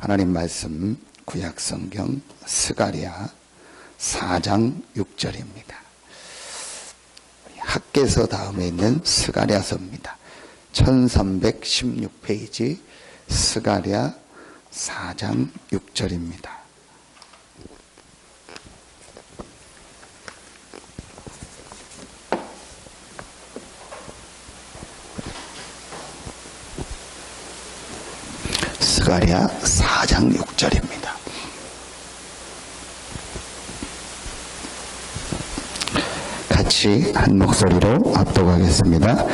하나님 말씀 구약성경 스가랴 4장 6절입니다. 학개서 다음에 있는 스가랴서입니다. 1316페이지 스가랴 4장 6절입니다. 스가랴 4장 6절입니다. 같이 한 목소리로 압독하겠습니다.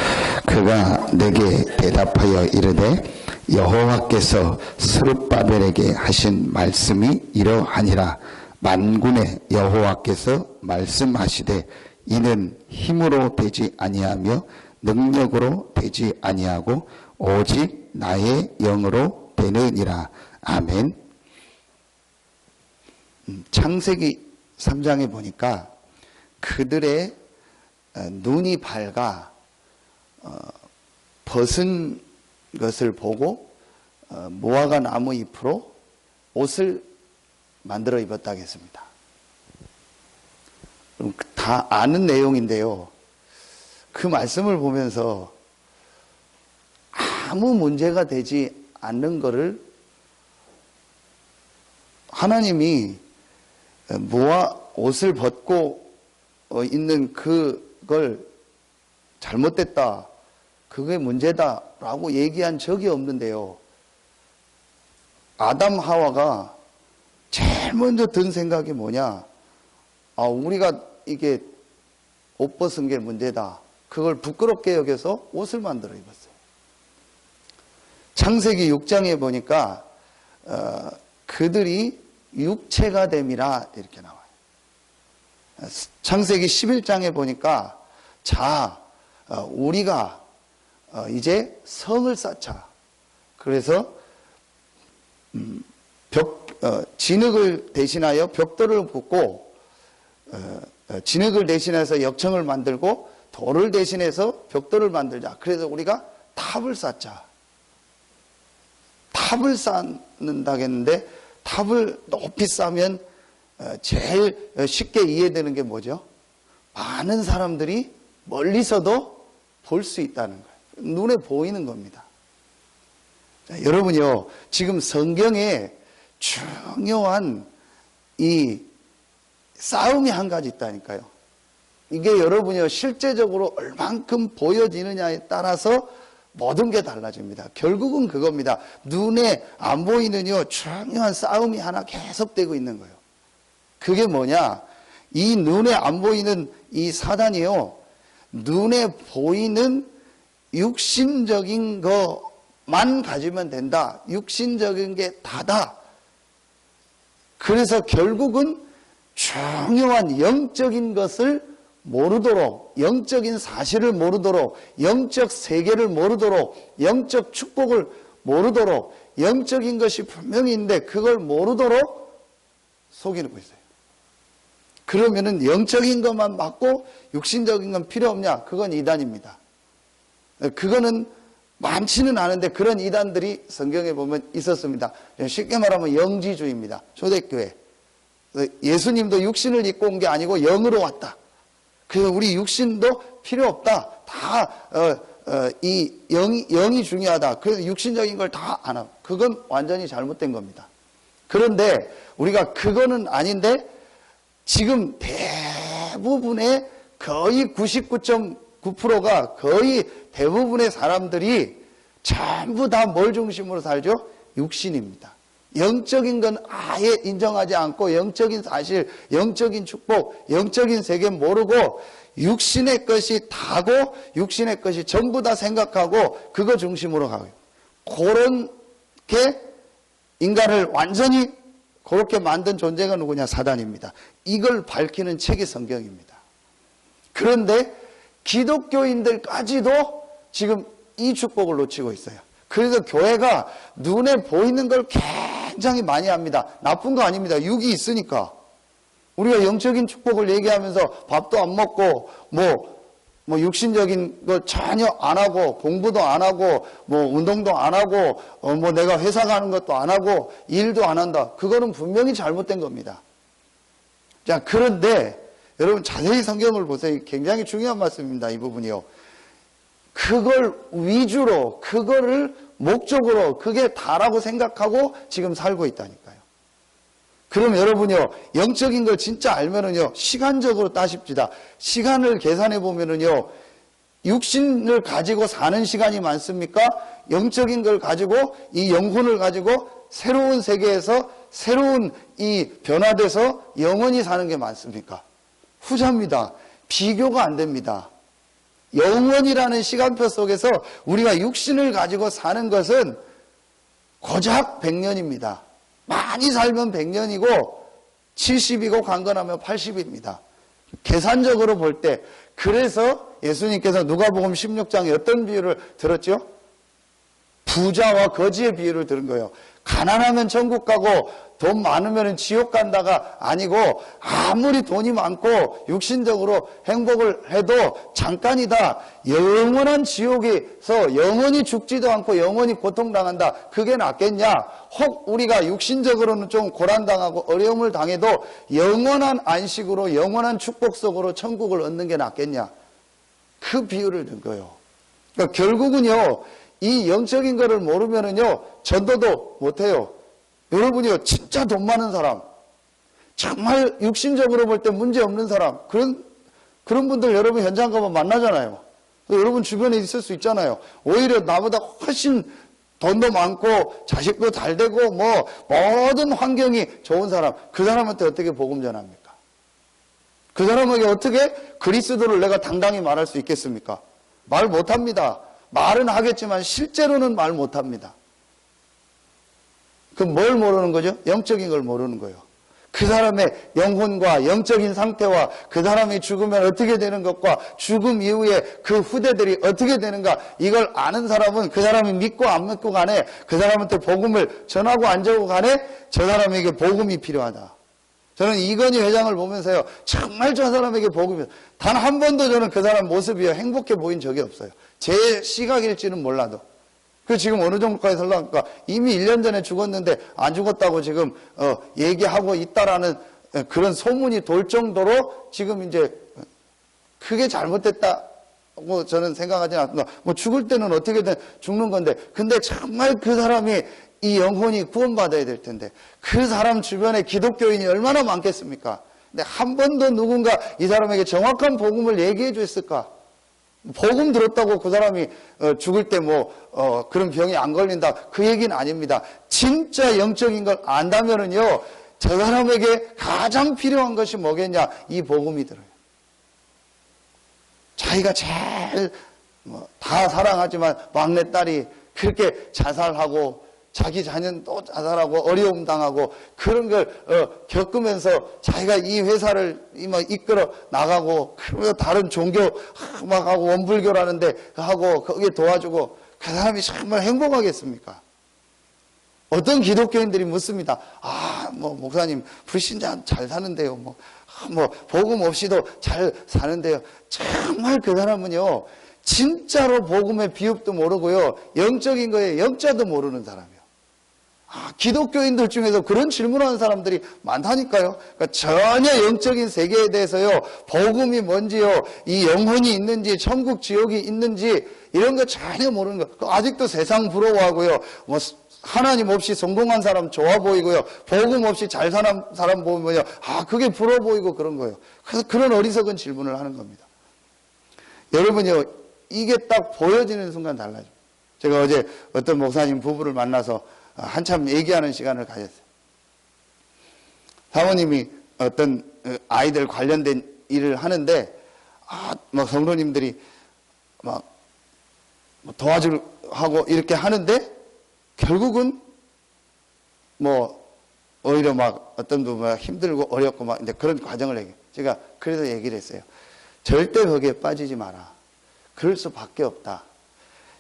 그가 내게 대답하여 이르되 여호와께서 스룹바벨에게 하신 말씀이 이러하니라. 만군의 여호와께서 말씀하시되 이는 힘으로 되지 아니하며 능력으로 되지 아니하고 오직 나의 영으로 되느니라. 아멘. 창세기 3장에 보니까 그들의 눈이 밝아 벗은 것을 보고 무화과 나무 잎으로 옷을 만들어 입었다고 했습니다. 그럼 다 아는 내용인데요. 그 말씀을 보면서 아무 문제가 되지 않는 것을 하나님이 옷을 벗고 있는 그걸 잘못됐다, 그게 문제다라고 얘기한 적이 없는데요. 아담 하와가 제일 먼저 든 생각이 뭐냐? 우리가 이게 옷 벗은 게 문제다. 그걸 부끄럽게 여겨서 옷을 만들어 입었어요. 창세기 6장에 보니까 그들이 육체가 됨이라 이렇게 나와요. 창세기 11장에 보니까 우리가 이제 성을 쌓자. 그래서 진흙을 대신하여 벽돌을 붓고 진흙을 대신해서 역청을 만들고 돌을 대신해서 벽돌을 만들자. 그래서 우리가 탑을 쌓자. 탑을 쌓는다겠는데 탑을 높이 쌓으면 제일 쉽게 이해되는 게 뭐죠? 많은 사람들이 멀리서도 볼 수 있다는 거예요. 눈에 보이는 겁니다. 자, 여러분요, 지금 성경에 중요한 이 싸움이 한 가지 있다니까요. 이게 여러분요, 실제적으로 얼만큼 보여지느냐에 따라서 모든 게 달라집니다. 결국은 그겁니다. 눈에 안 보이는요, 중요한 싸움이 하나 계속되고 있는 거예요. 그게 뭐냐? 이 눈에 안 보이는 이 사단이요, 눈에 보이는 육신적인 것만 가지면 된다. 육신적인 게 다다. 그래서 결국은 중요한 영적인 것을 모르도록, 영적인 사실을 모르도록, 영적 세계를 모르도록, 영적 축복을 모르도록, 영적인 것이 분명히 있는데 그걸 모르도록 속이고 있어요. 그러면은 영적인 것만 받고 육신적인 건 필요 없냐? 그건 이단입니다. 그거는 많지는 않은데 그런 이단들이 성경에 보면 있었습니다. 쉽게 말하면 영지주의입니다. 초대교회. 예수님도 육신을 입고 온 게 아니고 영으로 왔다. 그래서 우리 육신도 필요 없다. 다 이 영이 중요하다. 그래서 육신적인 걸 다 안 하고, 그건 완전히 잘못된 겁니다. 그런데 우리가 그거는 아닌데 지금 대부분의 거의 99.9%가 거의 대부분의 사람들이 전부 다 뭘 중심으로 살죠? 육신입니다. 영적인 건 아예 인정하지 않고 영적인 사실, 영적인 축복, 영적인 세계 모르고 육신의 것이 다고 육신의 것이 전부 다 생각하고 그거 중심으로 가요. 그렇게 인간을 완전히 그렇게 만든 존재가 누구냐? 사단입니다. 이걸 밝히는 책이 성경입니다. 그런데 기독교인들까지도 지금 이 축복을 놓치고 있어요. 그래서 교회가 눈에 보이는 걸 굉장히 많이 합니다. 나쁜 거 아닙니다. 육이 있으니까. 우리가 영적인 축복을 얘기하면서 밥도 안 먹고 뭐 육신적인 걸 전혀 안 하고 공부도 안 하고 뭐 운동도 안 하고 뭐 내가 회사 가는 것도 안 하고 일도 안 한다. 그거는 분명히 잘못된 겁니다. 자, 그런데 여러분 자세히 성경을 보세요. 굉장히 중요한 말씀입니다. 이 부분이요. 그걸 위주로, 그거를 목적으로, 그게 다라고 생각하고 지금 살고 있다니까요. 그럼 여러분요, 영적인 걸 진짜 알면은요, 시간적으로 따십시다. 시간을 계산해 보면은요, 육신을 가지고 사는 시간이 많습니까? 영적인 걸 가지고, 이 영혼을 가지고 새로운 세계에서 새로운 이 변화돼서 영원히 사는 게 많습니까? 후자입니다. 비교가 안 됩니다. 영원이라는 시간표 속에서 우리가 육신을 가지고 사는 것은 고작 100년입니다. 많이 살면 100년이고 70이고 강건하면 80입니다. 계산적으로 볼 때. 그래서 예수님께서 누가복음 16장에 어떤 비유를 들었죠? 부자와 거지의 비유를 들은 거예요. 가난하면 천국 가고 돈 많으면 지옥 간다가 아니고 아무리 돈이 많고 육신적으로 행복을 해도 잠깐이다. 영원한 지옥에서 영원히 죽지도 않고 영원히 고통당한다. 그게 낫겠냐? 혹 우리가 육신적으로는 좀 고난당하고 어려움을 당해도 영원한 안식으로 영원한 축복 속으로 천국을 얻는 게 낫겠냐? 그 비유를 든 거예요. 그러니까 결국은요. 이 영적인 거를 모르면은요, 전도도 못해요. 여러분이요, 진짜 돈 많은 사람, 정말 육신적으로 볼 때 문제 없는 사람, 그런 분들 여러분 현장 가면 만나잖아요. 여러분 주변에 있을 수 있잖아요. 오히려 나보다 훨씬 돈도 많고, 자식도 잘 되고, 뭐, 모든 환경이 좋은 사람, 그 사람한테 어떻게 복음 전합니까? 그 사람에게 어떻게 그리스도를 내가 당당히 말할 수 있겠습니까? 말 못합니다. 말은 하겠지만 실제로는 말 못합니다. 그럼 뭘 모르는 거죠? 영적인 걸 모르는 거예요. 그 사람의 영혼과 영적인 상태와 그 사람이 죽으면 어떻게 되는 것과 죽음 이후에 그 후대들이 어떻게 되는가, 이걸 아는 사람은 그 사람이 믿고 안 믿고 간에 그 사람한테 복음을 전하고 안 전하고 간에 저 사람에게 복음이 필요하다. 저는 이건희 회장을 보면서요, 정말 저 사람에게 복음이, 단 한 번도 저는 그 사람 모습이요 행복해 보인 적이 없어요. 제 시각일지는 몰라도. 그 지금 어느 정도까지 살라니까 이미 1년 전에 죽었는데 안 죽었다고 지금 얘기하고 있다라는 그런 소문이 돌 정도로 지금 이제 그게 잘못됐다고 저는 생각하지 않습니다. 뭐 죽을 때는 어떻게든 죽는 건데, 근데 정말 그 사람이 이 영혼이 구원받아야 될 텐데 그 사람 주변에 기독교인이 얼마나 많겠습니까? 근데 한 번도 누군가 이 사람에게 정확한 복음을 얘기해 줬을까? 복음 들었다고 그 사람이 죽을 때 그런 병이 안 걸린다, 그 얘기는 아닙니다. 진짜 영적인 걸 안다면은요, 저 사람에게 가장 필요한 것이 뭐겠냐? 이 복음이 들어요. 자기가 제일 다 사랑하지만 막내딸이 그렇게 자살하고 자기 자녀도 자살하고 어려움 당하고 그런 걸 겪으면서 자기가 이 회사를 이끌어 나가고, 그러면 다른 종교 막 하고 원불교라는데 하고 거기에 도와주고, 그 사람이 정말 행복하겠습니까? 어떤 기독교인들이 묻습니다. 목사님 불신자 잘 사는데요. 복음 없이도 잘 사는데요. 정말 그 사람은요, 진짜로 복음의 비읍도 모르고요, 영적인 거에 영자도 모르는 사람이에요. 기독교인들 중에서 그런 질문하는 사람들이 많다니까요. 그러니까 전혀 영적인 세계에 대해서요, 복음이 뭔지요, 이 영혼이 있는지, 천국 지옥이 있는지 이런 거 전혀 모르는 거. 아직도 세상 부러워하고요, 하나님 없이 성공한 사람 좋아 보이고요, 복음 없이 잘 사는 사람 보면요, 그게 부러워 보이고 그런 거예요. 그래서 그런 어리석은 질문을 하는 겁니다. 여러분요, 이게 딱 보여지는 순간 달라져요. 제가 어제 어떤 목사님 부부를 만나서 한참 얘기하는 시간을 가졌어요. 사모님이 어떤 아이들 관련된 일을 하는데, 성도님들이 도와주고 하고 이렇게 하는데, 결국은 오히려 어떤 부분 힘들고 어렵고 이제 그런 과정을 얘기해요. 제가 그래서 얘기를 했어요. 절대 거기에 빠지지 마라. 그럴 수밖에 없다.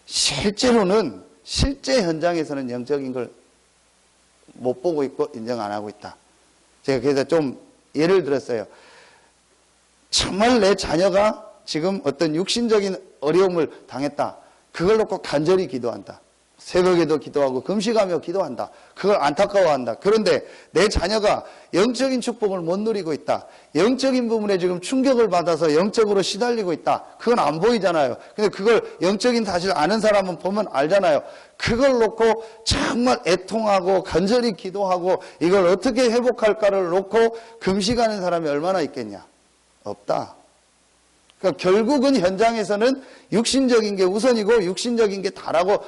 실제로는, 실제 현장에서는 영적인 걸 못 보고 있고 인정 안 하고 있다. 제가 그래서 좀 예를 들었어요. 정말 내 자녀가 지금 어떤 육신적인 어려움을 당했다. 그걸 놓고 간절히 기도한다. 새벽에도 기도하고 금식하며 기도한다. 그걸 안타까워한다. 그런데 내 자녀가 영적인 축복을 못 누리고 있다. 영적인 부분에 지금 충격을 받아서 영적으로 시달리고 있다. 그건 안 보이잖아요. 근데 그걸 영적인 사실 아는 사람은 보면 알잖아요. 그걸 놓고 정말 애통하고 간절히 기도하고 이걸 어떻게 회복할까를 놓고 금식하는 사람이 얼마나 있겠냐? 없다. 그러니까 결국은 현장에서는 육신적인 게 우선이고 육신적인 게 다라고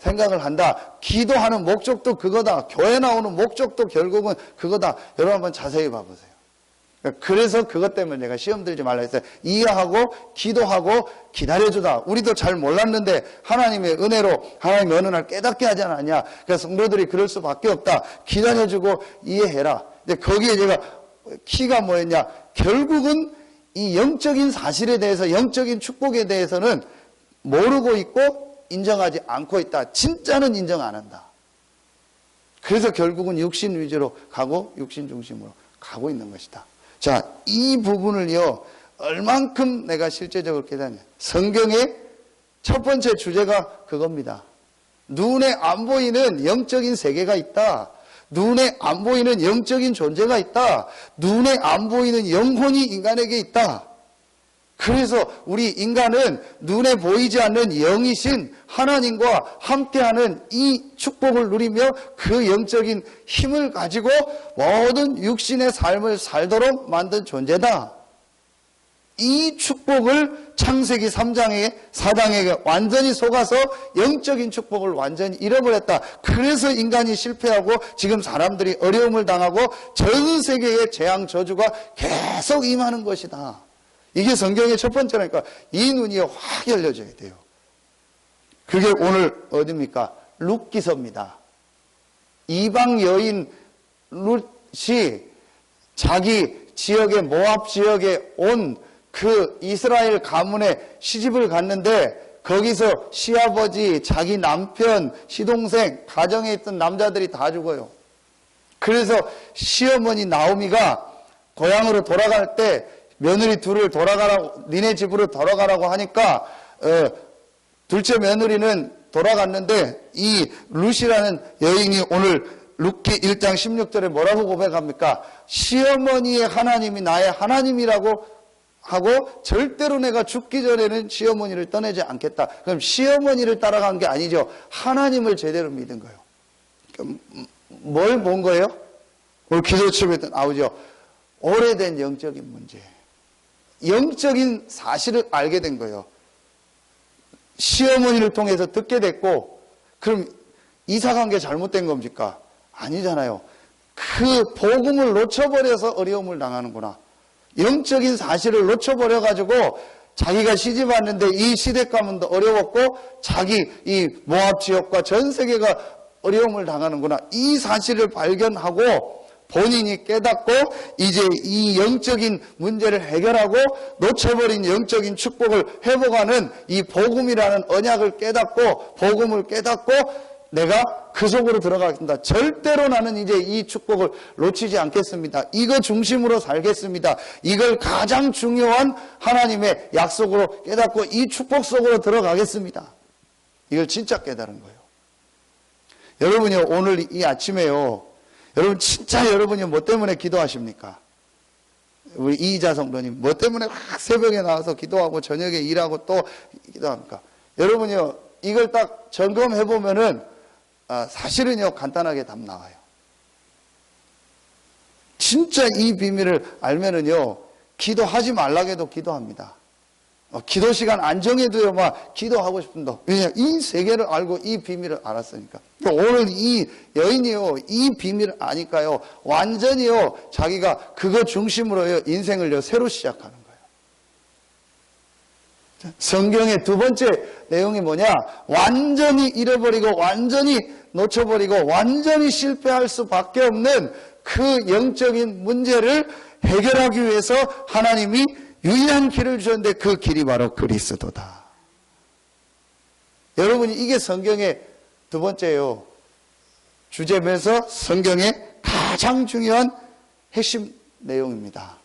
생각을 한다. 기도하는 목적도 그거다. 교회 나오는 목적도 결국은 그거다. 여러분 한번 자세히 봐보세요. 그래서 그것 때문에 내가 시험 들지 말라 했어요. 이해하고 기도하고 기다려주다. 우리도 잘 몰랐는데 하나님의 은혜로 하나님의 어느 날 깨닫게 하지 않았냐. 그래서 성도들이 그럴 수밖에 없다. 기다려주고 이해해라. 근데 거기에 제가 키가 뭐였냐. 결국은 이 영적인 사실에 대해서 영적인 축복에 대해서는 모르고 있고 인정하지 않고 있다. 진짜는 인정 안 한다. 그래서 결국은 육신 위주로 가고 육신 중심으로 가고 있는 것이다. 자, 이 부분을요 얼만큼 내가 실제적으로 깨닫냐. 성경의 첫 번째 주제가 그겁니다. 눈에 안 보이는 영적인 세계가 있다. 눈에 안 보이는 영적인 존재가 있다. 눈에 안 보이는 영혼이 인간에게 있다. 그래서 우리 인간은 눈에 보이지 않는 영이신 하나님과 함께하는 이 축복을 누리며 그 영적인 힘을 가지고 모든 육신의 삶을 살도록 만든 존재다. 이 축복을 창세기 3장에 4장에게 완전히 속아서 영적인 축복을 완전히 잃어버렸다. 그래서 인간이 실패하고 지금 사람들이 어려움을 당하고 전 세계의 재앙 저주가 계속 임하는 것이다. 이게 성경의 첫 번째라니까. 이 눈이 확 열려져야 돼요. 그게 오늘 어디입니까? 룻기서입니다. 이방 여인 룻이 자기 지역의 모압 지역에 온 그 이스라엘 가문에 시집을 갔는데 거기서 시아버지, 자기 남편, 시동생, 가정에 있던 남자들이 다 죽어요. 그래서 시어머니 나오미가 고향으로 돌아갈 때 며느리 둘을 돌아가라고, 니네 집으로 돌아가라고 하니까 둘째 며느리는 돌아갔는데 이 룻이라는 여인이 오늘 룻기 1장 16절에 뭐라고 고백합니까? 시어머니의 하나님이 나의 하나님이라고 하고 절대로 내가 죽기 전에는 시어머니를 떠나지 않겠다. 그럼 시어머니를 따라간 게 아니죠. 하나님을 제대로 믿은 거예요. 뭘 본 거예요? 오늘 기도처에 나오죠. 오래된 영적인 문제. 영적인 사실을 알게 된 거예요. 시어머니를 통해서 듣게 됐고, 그럼 이사간 게 잘못된 겁니까? 아니잖아요. 그 복음을 놓쳐버려서 어려움을 당하는구나. 영적인 사실을 놓쳐버려가지고 자기가 시집 왔는데 이 시댁 가문도 어려웠고 자기 이 모압 지역과 전 세계가 어려움을 당하는구나. 이 사실을 발견하고 본인이 깨닫고 이제 이 영적인 문제를 해결하고 놓쳐버린 영적인 축복을 회복하는 이 복음이라는 언약을 깨닫고 복음을 깨닫고 내가 그 속으로 들어가겠습니다. 절대로 나는 이제 이 축복을 놓치지 않겠습니다. 이거 중심으로 살겠습니다. 이걸 가장 중요한 하나님의 약속으로 깨닫고 이 축복 속으로 들어가겠습니다. 이걸 진짜 깨달은 거예요. 여러분이 오늘 이 아침에요. 여러분 진짜 여러분이 뭐 때문에 기도하십니까? 우리 이희자 성도님 뭐 때문에 막 새벽에 나와서 기도하고 저녁에 일하고 또 기도합니까? 여러분이요 이걸 딱 점검해 보면은 사실은요 간단하게 답 나와요. 진짜 이 비밀을 알면은요 기도하지 말라고 해도 기도합니다. 기도 시간 안 정해도요 막 기도하고 싶습니다. 왜냐하면 이 세계를 알고 이 비밀을 알았으니까. 오늘 이 여인이요 이 비밀을 아니까요 완전히요 자기가 그거 중심으로요 인생을요 새로 시작하는 거예요. 성경의 두 번째 내용이 뭐냐? 완전히 잃어버리고 완전히 놓쳐버리고 완전히 실패할 수밖에 없는 그 영적인 문제를 해결하기 위해서 하나님이 유일한 길을 주셨는데 그 길이 바로 그리스도다. 여러분이 이게 성경의 두 번째요. 주제면서 성경의 가장 중요한 핵심 내용입니다.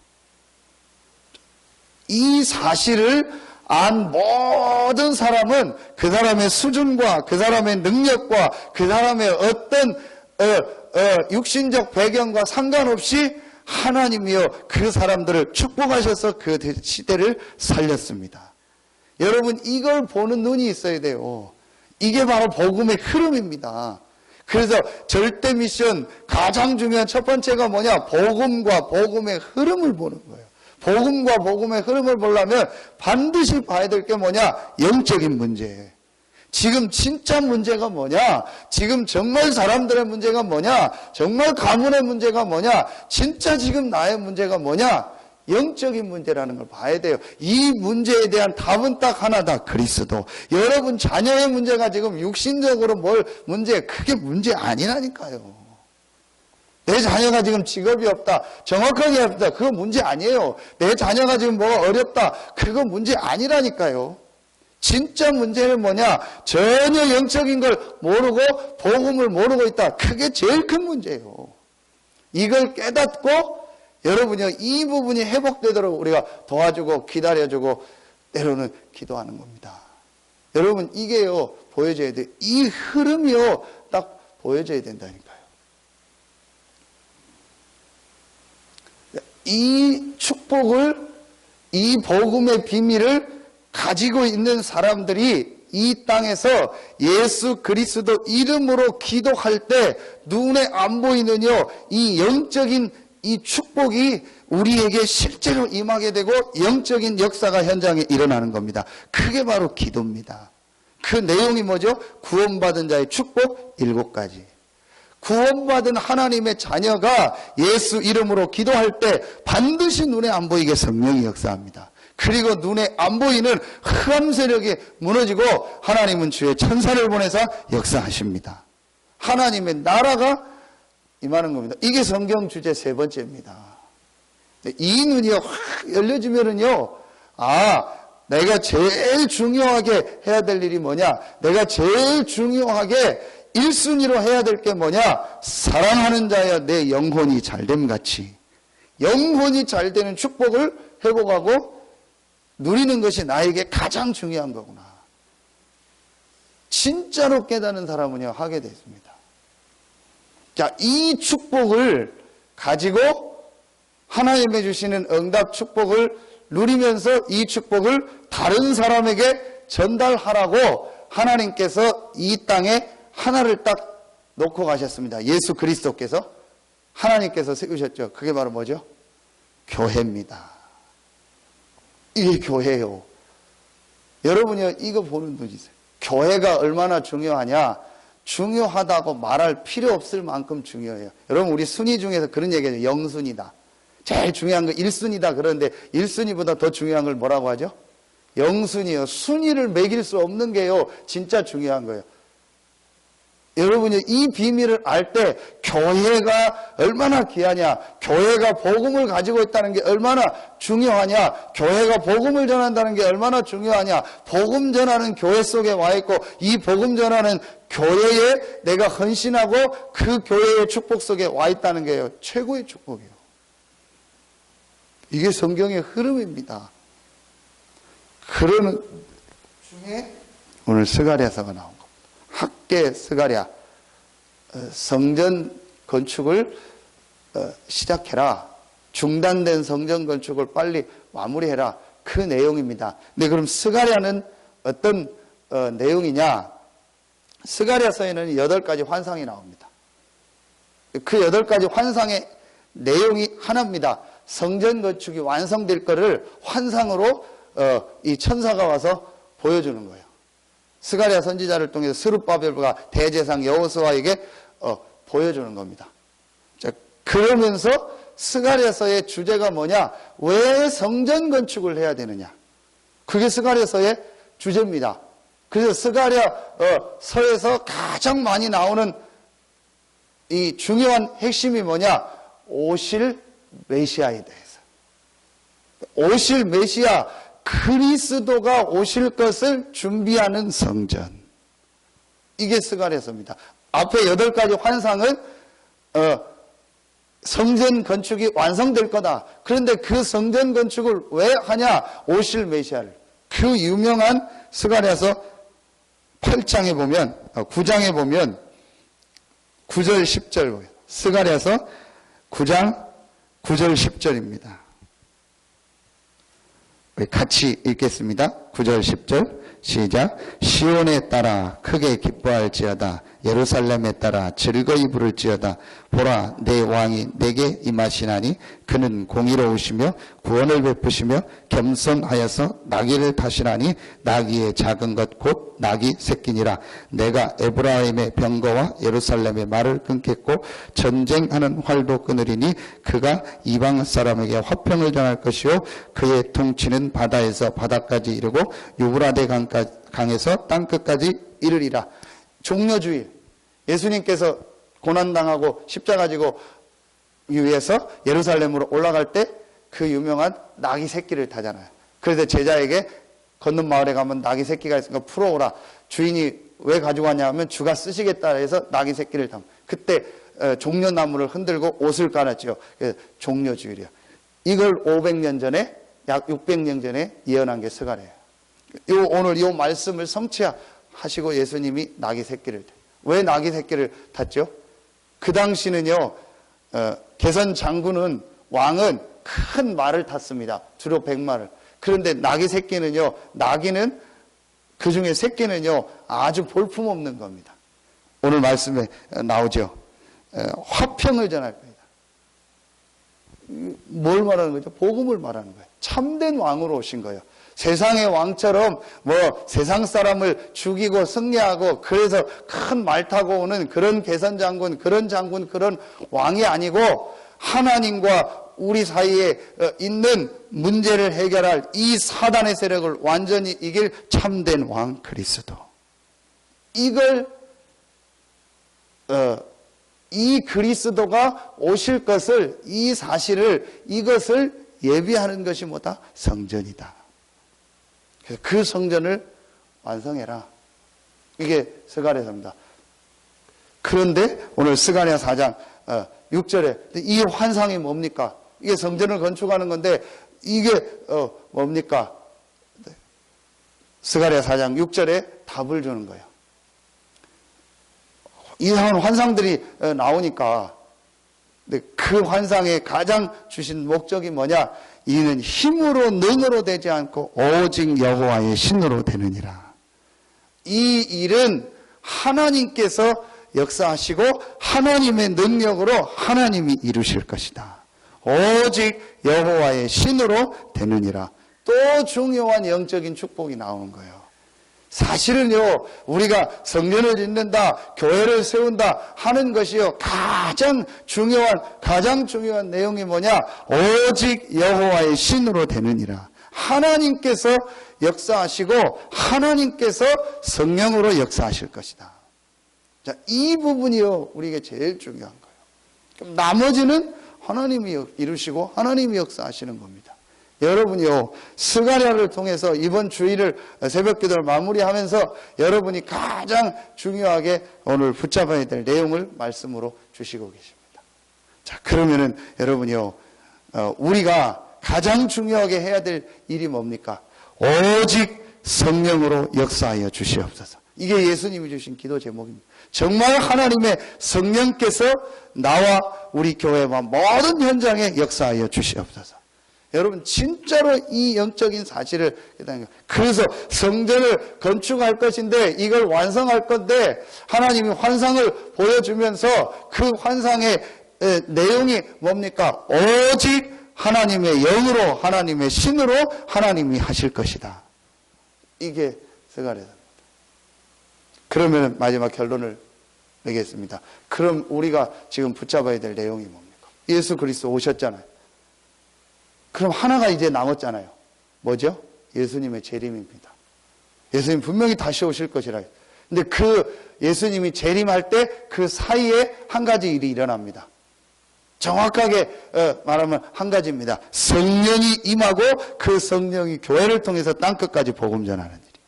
이 사실을 안 모든 사람은 그 사람의 수준과 그 사람의 능력과 그 사람의 어떤 육신적 배경과 상관없이 하나님이여 그 사람들을 축복하셔서 그 시대를 살렸습니다. 여러분, 이걸 보는 눈이 있어야 돼요. 이게 바로 복음의 흐름입니다. 그래서 절대 미션 가장 중요한 첫 번째가 뭐냐? 복음과 복음의 흐름을 보는 거예요. 복음과 복음의 흐름을 보려면 반드시 봐야 될 게 뭐냐? 영적인 문제. 지금 진짜 문제가 뭐냐? 지금 정말 사람들의 문제가 뭐냐? 정말 가문의 문제가 뭐냐? 진짜 지금 나의 문제가 뭐냐? 영적인 문제라는 걸 봐야 돼요. 이 문제에 대한 답은 딱 하나다. 그리스도. 여러분 자녀의 문제가 지금 육신적으로 뭘 문제, 그게 문제 아니라니까요. 내 자녀가 지금 직업이 없다, 정확하게 없다, 그거 문제 아니에요. 내 자녀가 지금 뭐가 어렵다, 그거 문제 아니라니까요. 진짜 문제는 뭐냐? 전혀 영적인 걸 모르고 복음을 모르고 있다. 그게 제일 큰 문제예요. 이걸 깨닫고 여러분이 이 부분이 회복되도록 우리가 도와주고 기다려주고 때로는 기도하는 겁니다. 여러분, 이게요 보여져야 돼요. 이 흐름이요 딱 보여져야 된다니까요. 이 축복을, 이 복음의 비밀을 가지고 있는 사람들이 이 땅에서 예수 그리스도 이름으로 기도할 때 눈에 안 보이는요 이 영적인 이 축복이 우리에게 실제로 임하게 되고 영적인 역사가 현장에 일어나는 겁니다. 그게 바로 기도입니다. 그 내용이 뭐죠? 구원받은 자의 축복 7가지. 구원받은 하나님의 자녀가 예수 이름으로 기도할 때 반드시 눈에 안 보이게 성령이 역사합니다. 그리고 눈에 안 보이는 흑암 세력이 무너지고 하나님은 주의 천사를 보내서 역사하십니다. 하나님의 나라가 임하는 겁니다. 이게 성경 주제 3번째입니다. 이 눈이 확 열려지면은요, 내가 제일 중요하게 해야 될 일이 뭐냐? 내가 제일 중요하게 1순위로 해야 될 게 뭐냐? 사랑하는 자여 내 영혼이 잘됨 같이. 영혼이 잘 되는 축복을 회복하고 누리는 것이 나에게 가장 중요한 거구나. 진짜로 깨닫는 사람은요, 하게 됐습니다. 자, 이 축복을 가지고 하나님의 주시는 응답 축복을 누리면서 이 축복을 다른 사람에게 전달하라고 하나님께서 이 땅에 하나를 딱 놓고 가셨습니다. 예수 그리스도께서 하나님께서 세우셨죠. 그게 바로 뭐죠? 교회입니다. 이게 교회예요. 여러분이 이거 보는 눈이 있어요. 교회가 얼마나 중요하냐? 중요하다고 말할 필요 없을 만큼 중요해요. 여러분, 우리 순위 중에서 그런 얘기하죠. 영순위다. 제일 중요한 거 1순위다. 그런데 1순위보다 더 중요한 걸 뭐라고 하죠? 영순위요. 순위를 매길 수 없는 게요, 진짜 중요한 거예요. 여러분이 이 비밀을 알 때 교회가 얼마나 귀하냐, 교회가 복음을 가지고 있다는 게 얼마나 중요하냐, 교회가 복음을 전한다는 게 얼마나 중요하냐, 복음 전하는 교회 속에 와 있고 이 복음 전하는 교회에 내가 헌신하고 그 교회의 축복 속에 와 있다는 게 최고의 축복이에요. 이게 성경의 흐름입니다. 그러는 중에 오늘 스가랴서가 나온 겁니다. 학계 스가랴, 성전 건축을 시작해라. 중단된 성전 건축을 빨리 마무리해라. 그 내용입니다. 근데 그럼 스가랴는 어떤 내용이냐? 스가랴서에는 8가지 환상이 나옵니다. 그 8가지 환상의 내용이 하나입니다. 성전 건축이 완성될 것을 환상으로 이 천사가 와서 보여주는 거예요. 스가랴 선지자를 통해서 스룹바벨과 대제사장 여호수아에게 보여주는 겁니다. 자, 그러면서 스가랴서의 주제가 뭐냐? 왜 성전 건축을 해야 되느냐? 그게 스가랴서의 주제입니다. 그래서 스가랴서에서 가장 많이 나오는 이 중요한 핵심이 뭐냐? 오실 메시아에 대해서. 오실 메시아, 그리스도가 오실 것을 준비하는 성전. 이게 스가랴서입니다. 앞에 8가지 환상은 성전 건축이 완성될 거다. 그런데 그 성전 건축을 왜 하냐? 오실 메시아를. 그 유명한 스가랴서 8장에 보면 9장에 보면 9절 10절 보면 스가랴서 9장 9절 10절입니다. 같이 읽겠습니다. 9절 10절 시작. 시온에 따라 크게 기뻐할지어다. 예루살렘에 따라 즐거이 부를지어다. 보라, 내 왕이 내게 임하시나니 그는 공의로우시며 구원을 베푸시며 겸손하여서 나귀를 타시나니 나귀의 작은 것 곧 나귀 새끼니라. 내가 에브라임의 병거와 예루살렘의 말을 끊겠고 전쟁하는 활도 끊으리니 그가 이방 사람에게 화평을 전할 것이요 그의 통치는 바다에서 바다까지 이르고 유브라데 강에서 땅끝까지 이르리라. 종려주일, 예수님께서 고난당하고 십자가 지고 위에서 예루살렘으로 올라갈 때 그 유명한 나귀 새끼를 타잖아요. 그래서 제자에게 건넌 마을에 가면 나귀 새끼가 있으니까 풀어오라. 주인이 왜 가지고 왔냐 하면 주가 쓰시겠다 해서 나귀 새끼를 타면 그때 종려나무를 흔들고 옷을 깔았죠. 종려주일이요. 이걸 500년 전에 약 600년 전에 예언한 게 스가랴예요. 오늘 이 말씀을 성취하시고 예수님이 나귀 새끼를 왜 나귀 새끼를 탔죠? 그 당시는요, 개선 장군은 왕은 큰 말을 탔습니다. 주로 100마를. 그런데 나귀 새끼는요, 나귀는 그 중에 새끼는요 아주 볼품없는 겁니다. 오늘 말씀에 나오죠. 화평을 전할 겁니다. 뭘 말하는 거죠? 복음을 말하는 거예요. 참된 왕으로 오신 거예요. 세상의 왕처럼 세상 사람을 죽이고 승리하고 그래서 큰 말 타고 오는 그런 개선장군, 그런 왕이 아니고 하나님과 우리 사이에 있는 문제를 해결할 이 사단의 세력을 완전히 이길 참된 왕 그리스도. 이걸 이 그리스도가 오실 것을, 이 사실을, 이것을 예비하는 것이 뭐다? 성전이다. 그래서 그 성전을 완성해라. 이게 스가랴서입니다. 그런데 오늘 스가랴 4장 6절에 이 환상이 뭡니까? 이게 성전을 건축하는 건데 이게 뭡니까? 스가랴 4장 6절에 답을 주는 거예요. 이상한 환상들이 나오니까 그 환상에 가장 주신 목적이 뭐냐? 이는 힘으로 능으로 되지 않고 오직 여호와의 신으로 되느니라. 이 일은 하나님께서 역사하시고 하나님의 능력으로 하나님이 이루실 것이다. 오직 여호와의 신으로 되느니라. 또 중요한 영적인 축복이 나오는 거예요. 사실은요, 우리가 성전을 짓는다, 교회를 세운다 하는 것이요, 가장 중요한 내용이 뭐냐? 오직 여호와의 신으로 되느니라. 하나님께서 역사하시고 하나님께서 성령으로 역사하실 것이다. 자, 이 부분이요, 우리에게 제일 중요한 거예요. 그럼 나머지는 하나님이 이루시고 하나님이 역사하시는 겁니다. 여러분이요, 스가랴를 통해서 이번 주일을 새벽기도를 마무리하면서 여러분이 가장 중요하게 오늘 붙잡아야 될 내용을 말씀으로 주시고 계십니다. 자, 그러면은 여러분이요, 우리가 가장 중요하게 해야 될 일이 뭡니까? 오직 성령으로 역사하여 주시옵소서. 이게 예수님이 주신 기도 제목입니다. 정말 하나님의 성령께서 나와 우리 교회와 모든 현장에 역사하여 주시옵소서. 여러분 진짜로 이 영적인 사실을 그래서 성전을 건축할 것인데 이걸 완성할 건데 하나님이 환상을 보여주면서 그 환상의 내용이 뭡니까? 오직 하나님의 영으로 하나님의 신으로 하나님이 하실 것이다. 이게 스가랴입니다. 그러면 마지막 결론을 내겠습니다. 그럼 우리가 지금 붙잡아야 될 내용이 뭡니까? 예수 그리스도 오셨잖아요. 그럼 하나가 이제 남았잖아요. 뭐죠? 예수님의 재림입니다. 예수님 분명히 다시 오실 것이라. 근데 그 예수님이 재림할 때 그 사이에 한 가지 일이 일어납니다. 정확하게 말하면 한 가지입니다. 성령이 임하고 그 성령이 교회를 통해서 땅끝까지 복음 전하는 일이.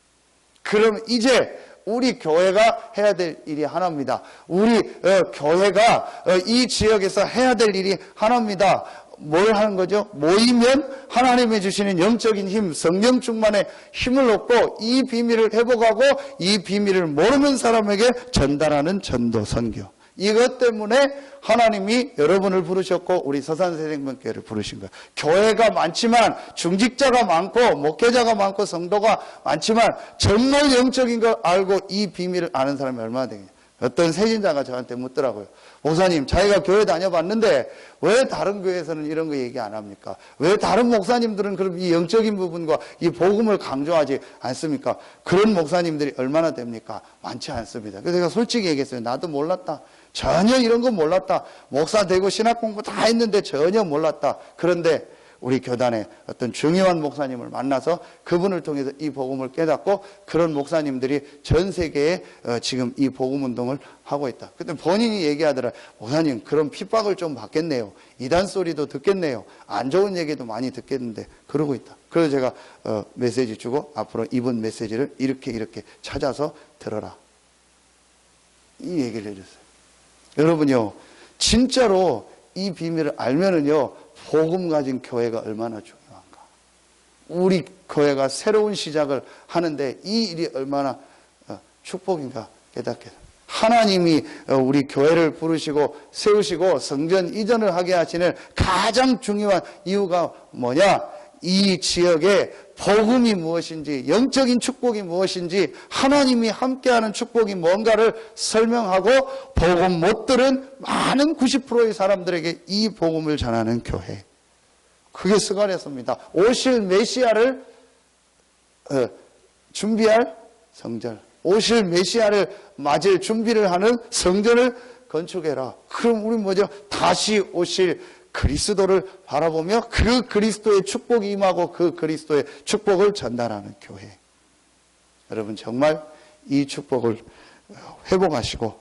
그럼 이제 우리 교회가 해야 될 일이 하나입니다. 우리 교회가 이 지역에서 해야 될 일이 하나입니다. 뭘 하는 거죠? 모이면 하나님이 주시는 영적인 힘, 성령 충만의 힘을 얻고 이 비밀을 회복하고 이 비밀을 모르는 사람에게 전달하는 전도 선교. 이것 때문에 하나님이 여러분을 부르셨고 우리 서산세생명교회를 부르신 거예요. 교회가 많지만 중직자가 많고 목회자가 많고 성도가 많지만 정말 영적인 걸 알고 이 비밀을 아는 사람이 얼마나 되겠냐. 어떤 세신자가 저한테 묻더라고요. 목사님, 자기가 교회 다녀봤는데 왜 다른 교회에서는 이런 거 얘기 안 합니까? 왜 다른 목사님들은 그럼 이 영적인 부분과 이 복음을 강조하지 않습니까? 그런 목사님들이 얼마나 됩니까? 많지 않습니다. 그래서 제가 솔직히 얘기했어요. 나도 몰랐다. 전혀 이런 거 몰랐다. 목사 되고 신학 공부 다 했는데 전혀 몰랐다. 그런데 우리 교단에 어떤 중요한 목사님을 만나서 그분을 통해서 이 복음을 깨닫고 그런 목사님들이 전 세계에 지금 이 복음 운동을 하고 있다. 근데 본인이 얘기하더라. 목사님, 그런 핍박을 좀 받겠네요. 이단 소리도 듣겠네요. 안 좋은 얘기도 많이 듣겠는데 그러고 있다. 그래서 제가 메시지 주고 앞으로 이분 메시지를 이렇게 찾아서 들어라. 이 얘기를 해줬어요. 여러분요, 진짜로 이 비밀을 알면은요, 복음 가진 교회가 얼마나 중요한가. 우리 교회가 새로운 시작을 하는데 이 일이 얼마나 축복인가 깨닫게. 하나님이 우리 교회를 부르시고 세우시고 성전 이전을 하게 하시는 가장 중요한 이유가 뭐냐? 이 지역에 복음이 무엇인지, 영적인 축복이 무엇인지, 하나님이 함께하는 축복이 뭔가를 설명하고 복음 못 들은 많은 90%의 사람들에게 이 복음을 전하는 교회. 그게 스가랴서입니다. 오실 메시아를 준비할 성전, 오실 메시아를 맞을 준비를 하는 성전을 건축해라. 그럼 우리 뭐죠? 다시 오실 그리스도를 바라보며 그 그리스도의 축복이 임하고 그 그리스도의 축복을 전달하는 교회. 여러분 정말 이 축복을 회복하시고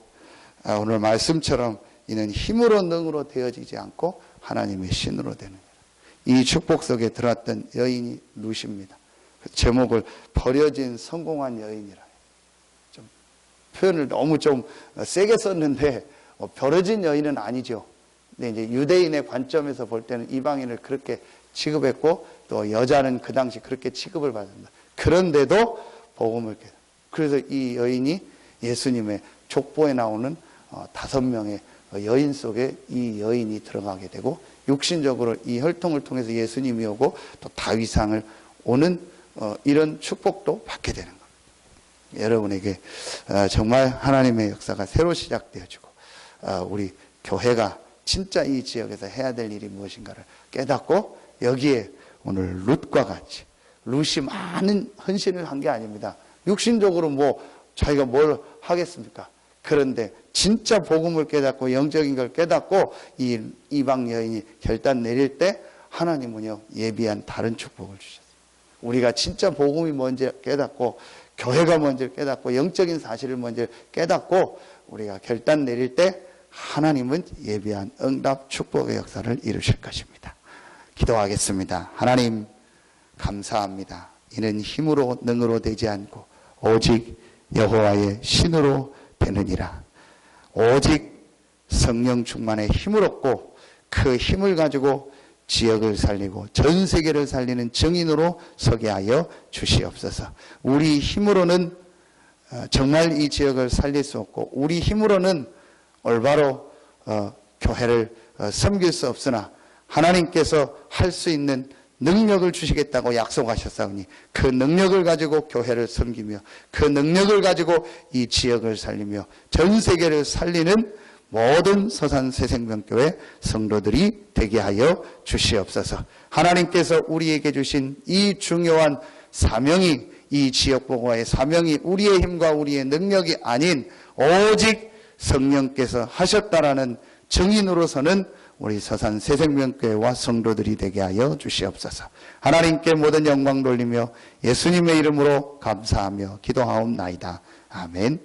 오늘 말씀처럼 이는 힘으로 능으로 되어지지 않고 하나님의 신으로 되는 이 축복 속에 들어왔던 여인이 루시입니다. 그 제목을 버려진 성공한 여인이라. 좀 표현을 너무 좀 세게 썼는데 버려진 여인은 아니죠. 근데 이제 유대인의 관점에서 볼 때는 이방인을 그렇게 취급했고 또 여자는 그 당시 그렇게 취급을 받습니다. 그런데도 복음을 깨달아. 그래서 이 여인이 예수님의 족보에 나오는 5명의 여인 속에 이 여인이 들어가게 되고 육신적으로 이 혈통을 통해서 예수님이 오고 또 다윗상을 오는 이런 축복도 받게 되는 겁니다. 여러분에게 정말 하나님의 역사가 새로 시작되어지고 우리 교회가 진짜 이 지역에서 해야 될 일이 무엇인가를 깨닫고 여기에 오늘 룻과 같이 룻이 많은 헌신을 한 게 아닙니다. 육신적으로 뭐 자기가 뭘 하겠습니까? 그런데 진짜 복음을 깨닫고 영적인 걸 깨닫고 이 이방 여인이 결단 내릴 때 하나님은요 예비한 다른 축복을 주셨어요. 우리가 진짜 복음이 뭔지 깨닫고 교회가 뭔지 깨닫고 영적인 사실을 먼저 깨닫고 우리가 결단 내릴 때 하나님은 예비한 응답 축복의 역사를 이루실 것입니다. 기도하겠습니다. 하나님 감사합니다. 이는 힘으로 능으로 되지 않고 오직 여호와의 신으로 되느니라. 오직 성령 충만의 힘을 얻고 그 힘을 가지고 지역을 살리고 전 세계를 살리는 증인으로 서게 하여 주시옵소서. 우리 힘으로는 정말 이 지역을 살릴 수 없고 우리 힘으로는 올바로 교회를 섬길 수 없으나 하나님께서 할 수 있는 능력을 주시겠다고 약속하셨사오니 그 능력을 가지고 교회를 섬기며 그 능력을 가지고 이 지역을 살리며 전 세계를 살리는 모든 서산새생명교회 성도들이 되게 하여 주시옵소서. 하나님께서 우리에게 주신 이 중요한 사명이 이 지역 보고의 사명이 우리의 힘과 우리의 능력이 아닌 오직 성령께서 하셨다라는 증인으로서는 우리 서산 새생명교회와 성도들이 되게 하여 주시옵소서. 하나님께 모든 영광 돌리며 예수님의 이름으로 감사하며 기도하옵나이다. 아멘.